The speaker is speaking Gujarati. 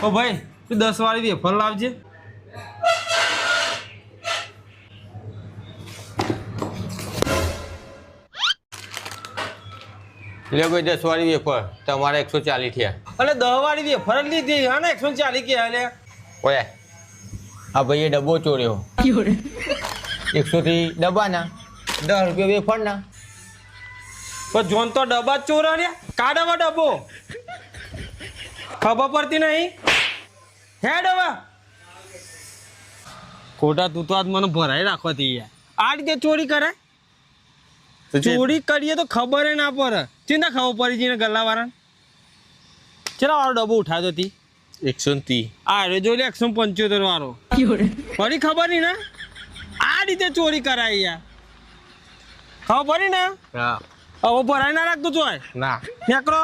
ઓ ભાઈ તું 10 વાળી વેફર લાવજે. લે કોઈ 10 વાળી વેફર તમારે 140 થયા. એટલે 10 વાળી વેફર જ લીધી હા ને 140 કે હાલે. ઓય આ ભાઈએ ડબ્બો ચોર્યો 100 થી ડબ્બાના 10 રૂપિયા વેફરના. પણ જોન તો ડબ્બા જ ચોરા રહ્યા. કાઢવા ડબ્બો ખબર પડતી નહીં. હે ડબ્બા ખોટા તું તો આજ મને ભરાઈ રાખવાથી યાર. આ રીતે ચોરી કરે. ચોરી કરીએ તો ખબર ના પડે. ચિંતા ખબર પડી જઈને ગલ્લાવાળા ચલો વાળો ડબ્બો ઉઠાવ્યો હતી 130. આ રે જોઈ લે 175 વાળો ફરી ખબર નહીં ને આ રીતે ચોરી કરાય યાર. ખબર પડી ને હા હવે ભરાઈ ના રાખતો ચોય ના નેકરો